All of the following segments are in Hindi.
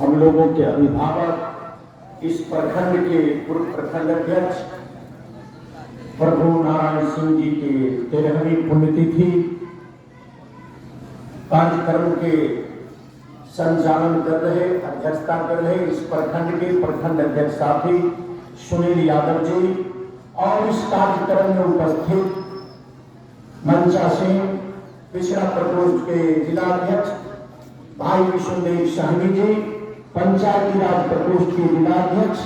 हम लोगों के अभिभावक, इस प्रखंड के पूर्व प्रखंड अध्यक्ष प्रभु नारायण सिंह जी की 13वीं पुण्यतिथि कार्यक्रम के संचालन कर रहे, अध्यक्षता कर रहे इस प्रखंड के प्रखंड अध्यक्ष साथी सुनील यादव जी और इस कार्यक्रम में उपस्थित मंचा सिंह, पिछड़ा प्रकोष्ठ के जिलाध्यक्ष भाई विष्णुदेव साहनी जी, पंचायती राज प्रकोष्ठ के जिलाध्यक्ष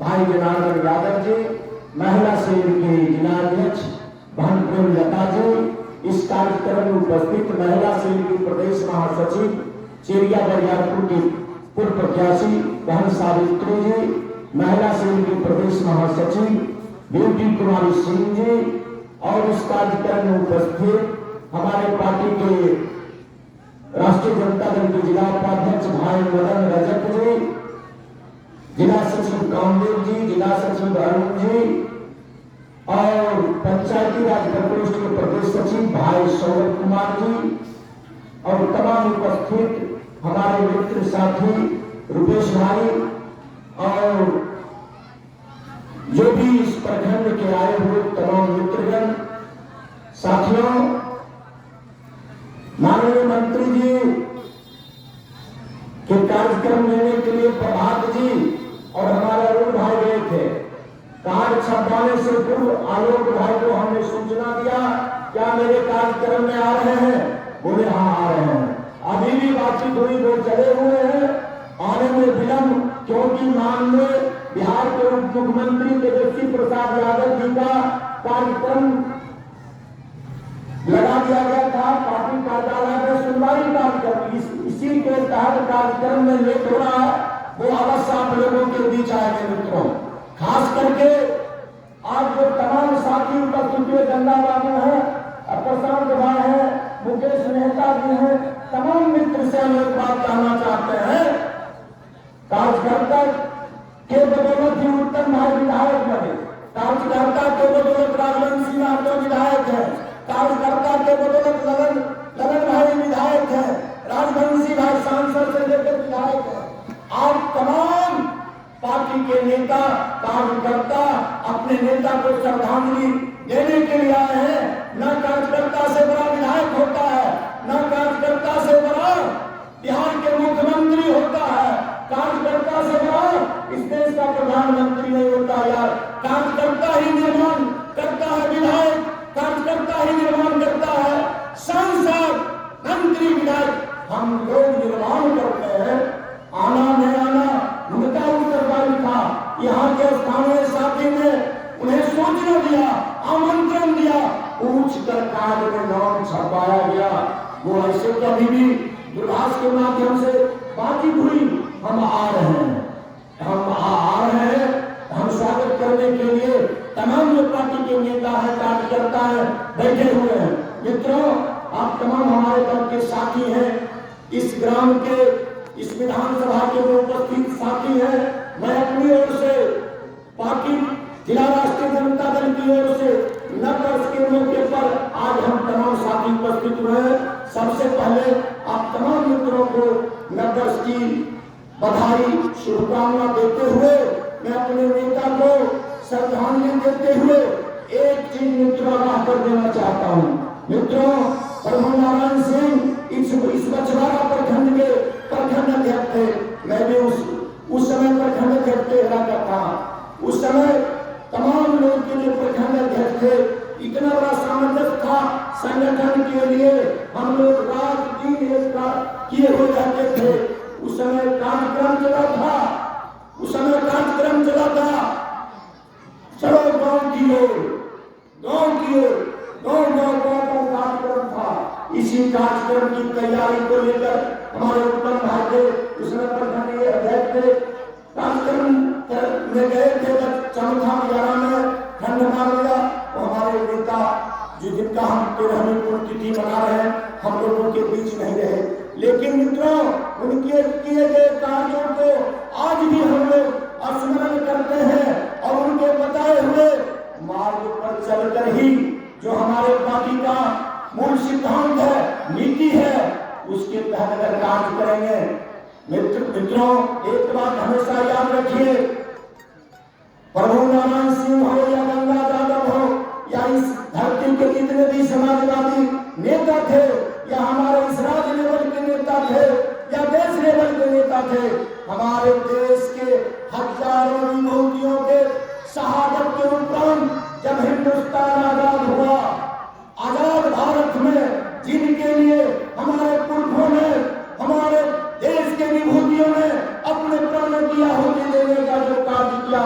भाई जनार्दन यादव जी, महिला सेल के जिलाध्यक्ष भानुप्रेम लता जी, इस कार्यक्रम में उपस्थित महिला सेल की प्रदेश महासचिव चेरिया बरियारपुर के पूर्व प्रत्याशी बहन सावित्री जी, महिला सेल की प्रदेश महासचिव ब्यूटी कुमारी सिंह जी और इस कार्यक्रम में उपस्थित हमारे पार्टी के राष्ट्रीय जनता दल के जिला उपाध्यक्ष भाई मदन रजक जी, जिला सचिव कामदेव जी, जिला सचिव अरुण जी और पंचायती राज प्रकोष्ठ के प्रदेश सचिव भाई सौरभ कुमार जी और तमाम उपस्थित हमारे मित्र साथी रुपेश भाई और जो भी इस प्रखंड के आए हुए तमाम मित्रगण साथियों, माननीय मंत्री जी के कार्यक्रम लेने के लिए प्रभात जी और हमारे अरुण भाई गए थे। कार्ड छपवाने से पूर्व आलोक भाई को हमने सूचना दिया, क्या मेरे कार्यक्रम में आ रहे हैं? बोले हाँ आ रहे हैं। अभी भी बातचीत हुई, वो चले हुए हैं, आने में विलंब क्योंकि माननीय बिहार के उप मुख्यमंत्री तेजस्वी प्रसाद यादव जी का कार्यक्रम लगा दिया गया था। पार्टी कार्यालय में सुनवाई कार्यक्रम, इसी के तहत कार्यक्रम में लेट हो रहा है, वो अवश्य आप लोगों के बीच आएंगे मित्रों। खास करके आज जो तमाम साथी उपस्थित हुए, गंगा बाबू है, प्रशांत भाई है, मुकेश मेहता जी हैं, तमाम मित्र से हम एक बात कहना चाहते हैं, कार्यकर्ता के बदौलत ही उत्तम भाई विधायक बने, कार्यकर्ता के बदौलत राजवंशी महतो विधायक है, कार्यकर्ता के बदौलत ललन भाई विधायक है, राजवंशी भाई सांसद से लेकर विधायक है। आप तमाम पार्टी के नेता कार्यकर्ता अपने नेता को श्रद्धांजलि देने के लिए आए हैं। न कार्यकर्ता से बड़ा विधायक होता है, न कार्यकर्ता से बड़ा बिहार के मुख्यमंत्री होता है, कार्यकर्ता से बड़ा इस देश का प्रधानमंत्री नहीं होता यार। कार्यकर्ता ही निर्माण करता है विधायक, कार्यकर्ता ही निर्माण करता है सांसद, मंत्री, विधायक। हम लोग निर्माण करते हैं, आना नहीं आना उनका उत्तरदायी था। यहाँ के स्थानीय साथी ने उन्हें सूचना दिया, आमंत्रण दिया, पूछ कर कार्ड में नाम छपाया गया। वो ऐसे कभी भी दूरभाष के माध्यम से बातचीत हुई, हम आ रहे हैं, हम आ रहे हैं, हम स्वागत करने के लिए तमाम जो पार्टी के नेता है, कार्यकर्ता है, बैठे हुए हैं। मित्रों, आप तमाम हमारे दल के साथी हैं, इस ग्राम के, इस विधानसभा के उपस्थित साथी हैं। मैं अपनी ओर से पार्टी जिला राष्ट्रीय जनता दल की ओर से नववर्ष के मौके पर आज हम तमाम साथी उपस्थित हुए हैं। सबसे पहले आप तमाम मित्रों को नववर्ष की बधाई, शुभकामना देते हुए मैं अपने नेता को श्रद्धांजलि देते हुए एक चीज मित्रों आगाह कर देना चाहता हूँ। मित्रों, प्रभु नारायण सिंह इस बछवाड़ा प्रखंड के प्रखंड अध्यक्ष थे। मैं भी उस समय प्रखंड अध्यक्ष का था। उस समय तमाम लोग के लिए प्रखंड अध्यक्ष थे। इतना बड़ा सामंजस्य था संगठन के लिए, हम लोग रात दिन एक किए हुए रहते थे। उस समय कार्यक्रम चला था, उस समय कार्यक्रम चला था, चलो गांव की ओर, गांव की ओर, गांव गांव का कार्यक्रम था। इसी कार्यक्रम की तैयारी को लेकर हमारे उत्तम भाई थे, उसमें प्रखंड अध्यक्ष थे, कार्यक्रम में गए थे। चौथा 11 में खंड मार दिया। हमारे नेता जो जिनका हम 13वीं पुण्यतिथि मना रहे हैं, हम लोगों के बीच नहीं रहे, लेकिन मित्रों उनके किए गए कार्यों को आज भी हम लोग स्मरण करते हैं और उनके बताए हुए मार्ग पर चलकर ही जो हमारे पार्टी का मूल सिद्धांत है, नीति है, उसके तहत अगर कार्य करेंगे मित्रों, एक बात हमेशा याद रखिए, प्रभु नारायण सिंह हो या गंगा यादव हो या इस धरती के जितने भी समाजवादी नेता थे या हमारे इस राज्य लेवल के नेता थे या देश लेवल के नेता थे, हमारे देश के हजारों विभूतियों के शहादत के उपरांत जब हिंदुस्तान आजाद हुआ, आजाद भारत में जिनके लिए हमारे पुरखों ने, हमारे देश के विभूतियों ने अपने प्राणों की आहुति देने का जो कार्य किया,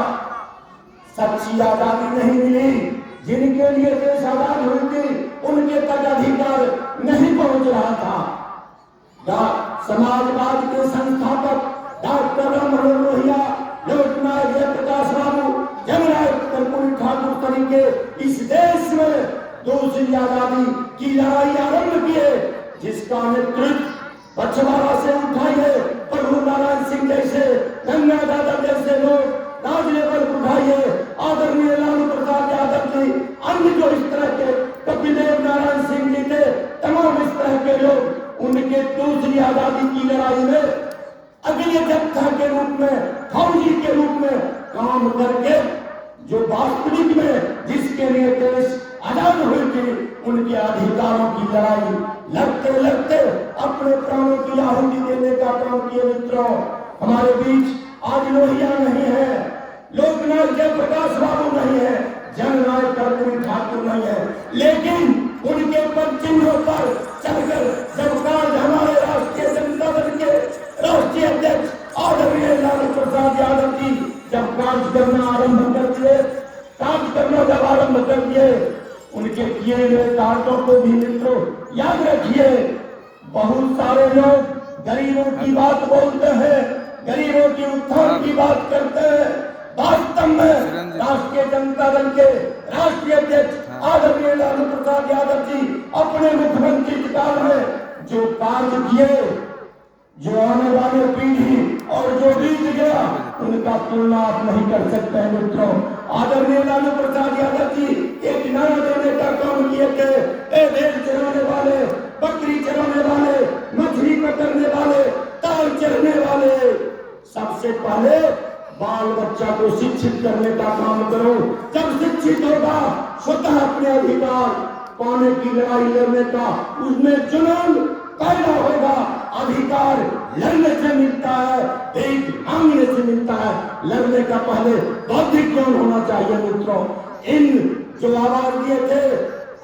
सच्ची आजादी नहीं मिली। जिनके लिए देश आजाद हुई थी उनके तक अधिकार नहीं पहुंच रहा था। समाजवाद के संस्थापक डॉक्टर राम मनोहर लोहिया, लोकनायक जयप्रकाश बाबू, जननायक कर्पूरी ठाकुर तरीके इस देश में दूसरी आजादी की लड़ाई आरंभ किए, जिसका नेतृत्व पछवाड़ा से उठाइए प्रभु नारायण सिंह जैसे, गंगा यादव जैसे लोग राज लेवल उठाइए, आदरणीय लालू प्रसाद यादव जी, अन्य जो इस तरह के कपिलदेव नारायण सिंह जी थे, तमाम इस तरह के लोग उनके दूसरी आजादी की लड़ाई में अगले जत्था के रूप में, फौजी के रूप में काम करके जो वास्तविक में जिसके लिए देश आजाद हुई थी उनके अधिकारों की लड़ाई लड़ते लड़ते अपने प्राणों की आहुति देने का काम किए। मित्रों, हमारे बीच आज लोहिया नहीं है, लोकनायक जयप्रकाश बाबू नहीं है, जननायक कर्पूरी ठाकुर नहीं है, लेकिन उनके पद चिन्हों पर चलकर जब कार्य हमारे राष्ट्रीय जनता दल के राष्ट्रीय अध्यक्ष आदरणीय लालू प्रसाद यादव जी जब कार्य करना आरंभ कर दिए, कार्य करना जब आरंभ कर दिए, उनके किए हुए कार्यों को भी मित्रों याद रखिए। बहुत सारे लोग गरीबों की बात बोलते हैं, गरीबों की उत्थान की बात करते हैं, वास्तव में राष्ट्रीय जनता दल के राष्ट्रीय अध्यक्ष आदरणीय लालू प्रसाद यादव जी अपने मुख्यमंत्री काल में जो कार्य किए, जो आने वाले पीढ़ी और जो बीत गया, उनका तुलना आप नहीं कर सकते हैं। मित्रों, आदरणीय लालू प्रसाद यादव जी एक नारा देने का काम किए थे, ए भेड़ चराने वाले, बकरी चराने वाले, मछली पकड़ने वाले, ताल चरने वाले, सबसे पहले बाल बच्चा को शिक्षित करने का काम करो। जब शिक्षित होगा स्वतः अपने अधिकार पाने की लड़ाई लड़ने का उसमें जुनून पैदा होगा। अधिकार लड़ने से मिलता है, एक मांगने से मिलता है, लड़ने का पहले बौद्धिक ज्ञान होना चाहिए। मित्रों, इन जो आवाज दिए थे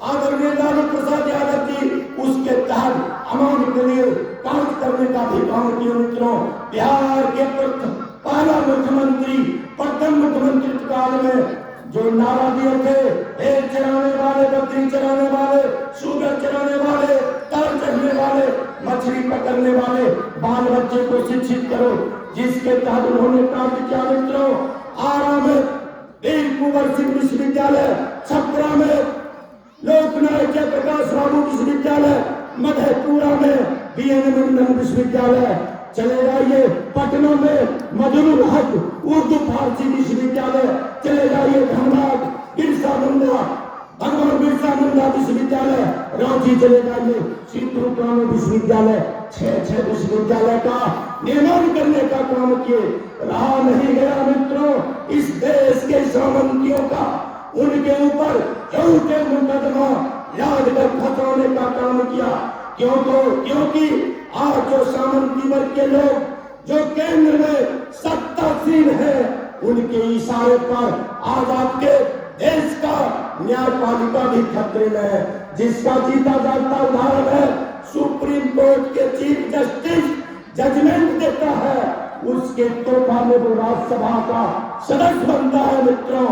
आदरणीय लालू प्रसाद यादव जी, उसके तहत अमान के लिए कार्य करने का भी काम किया। मित्रों, बिहार के पहला मुख्यमंत्री, प्रथम मुख्यमंत्री काल में जो नारा दिए थे, भेड़ चराने वाले, बकरी चराने वाले, शुगर चराने वाले, ताल चढ़ने वाले, मछली पकड़ने वाले, बाल बच्चे को शिक्षित करो, जिसके तहत उन्होंने कार्य किया। मित्रों, आरा में वीर कुंवर सिंह विश्वविद्यालय, छपरा में लोकनायक जयप्रकाश बाबू विश्वविद्यालय, मधेपुरा में बीएन मंडल विश्वविद्यालय, चले जाइए पटना में मजरूल हक उर्दू फारसी विश्वविद्यालय, चले जाइए धनबाद बिरसा मुंडा, भगवान बिरसा मुंडा विश्वविद्यालय, रांची चले जाइए सिद्धू कानू विश्वविद्यालय, 6 विश्वविद्यालय का निर्माण करने का काम किए। रहा नहीं गया मित्रों, इस देश के सामंतियों का उनके ऊपर झूठे मुकदमा याद कर खतराने का काम किया। क्योंकि आज जो सामंती वर्ग के लोग जो केंद्र में सत्तासीन है, उनके इशारे पर आज आपके देश का न्यायपालिका भी खतरे में है। जिसका जीता जागता उदाहरण है, सुप्रीम कोर्ट के चीफ जस्टिस जजमेंट देता है, उसके तोहफा में वो राज्यसभा का सदस्य बनता है। मित्रों,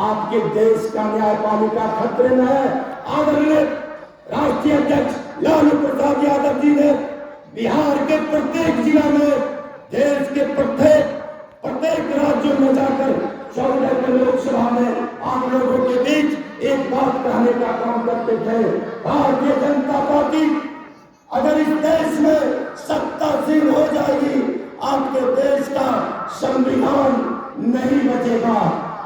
आपके देश का न्यायपालिका खतरे में है। आदरणीय राष्ट्रीय अध्यक्ष लालू प्रसाद यादव जी ने बिहार के प्रत्येक जिला में, देश के प्रत्येक राज्यों में जाकर 14 के लोकसभा में आप लोगों के बीच एक बात कहने का काम करते थे। भारतीय जनता पार्टी अगर इस देश में सत्तासीन हो जाएगी, आपके देश का संविधान नहीं बचेगा,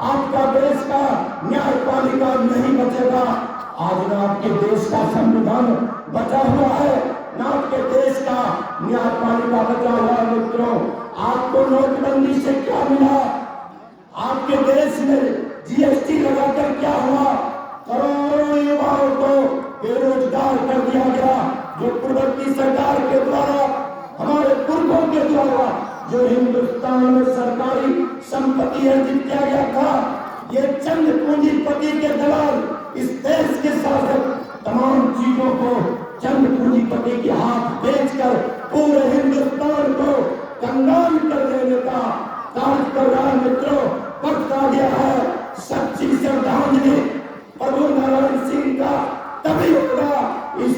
आपका देश का न्यायपालिका नहीं बचेगा। आज ना आपके देश का संविधान बचा हुआ है, ना आपके देश का न्यायपालिका बचा हुआ। मित्रों, आपको नोटबंदी से क्या मिला? आपके देश में जीएसटी लगाकर क्या हुआ? करोड़ों युवाओं को बेरोजगार कर दिया गया। जो पूर्ववर्ती सरकार के द्वारा, हमारे पुरखों के द्वारा जो हिंदुस्तान में सरकारी संपत्ति अर्जित किया गया था, ये चंद पूंजीपति के दलाल इस देश के शासक तमाम चीजों को चंद पूंजीपति के हाथ बेचकर पूरे हिंदुस्तान को कंगाल कर देने का कार्य कर रहा है। मित्रों, वक्त आ गया है सच्ची श्रद्धांजलि प्रभु नारायण सिंह का तभी होगा इस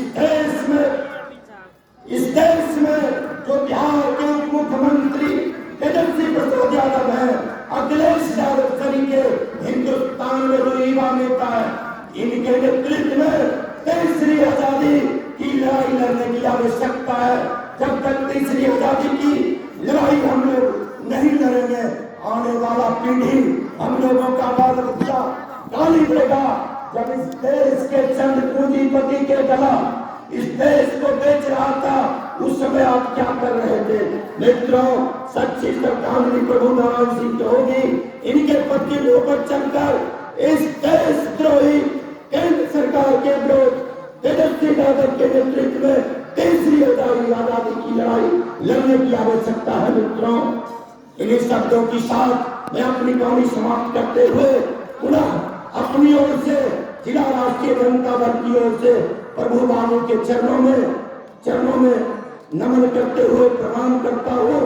देश में जो बिहार के उप मुख्यमंत्री तेजस्वी प्रसाद यादव है, अखिलेश यादव तरीके हिंदुस्तान में जो युवा नेता है, इनके नेतृत्व में तीसरी आजादी की लड़ाई लड़ने की आवश्यकता है। जब तक तीसरी आजादी की लड़ाई हम लोग नहीं लड़ेंगे, आने वाला पीढ़ी हम लोगों का बाल बच्चा गाली देगा। जब इस देश के चंद पूंजीपति के गला इस देश को बेच रहा था, उस समय आप क्या कर रहे थे? मित्रों, सच्ची श्रद्धांजलि प्रभु नारायण सिंह को होगी। इनके प्रतिनिधियों पर चलकर इस देशद्रोही केंद्र सरकार के विरोध तेजस्वी यादव के नेतृत्व में तीसरी आजादी की लड़ाई लड़ने की आवश्यकता है। मित्रों, इन्हीं शब्दों के साथ मैं अपनी कहानी समाप्त करते हुए पुनः अपनी ओर से जिला राष्ट्रीय जनता दल की ओर से प्रभु बाबू के चरणों में नमन करते हुए प्रणाम करता हूँ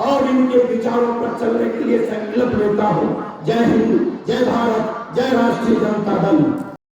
और इनके विचारों पर चलने के लिए संकल्प लेता हूँ। जय हिंद, जय भारत, जय राष्ट्रीय जनता दल।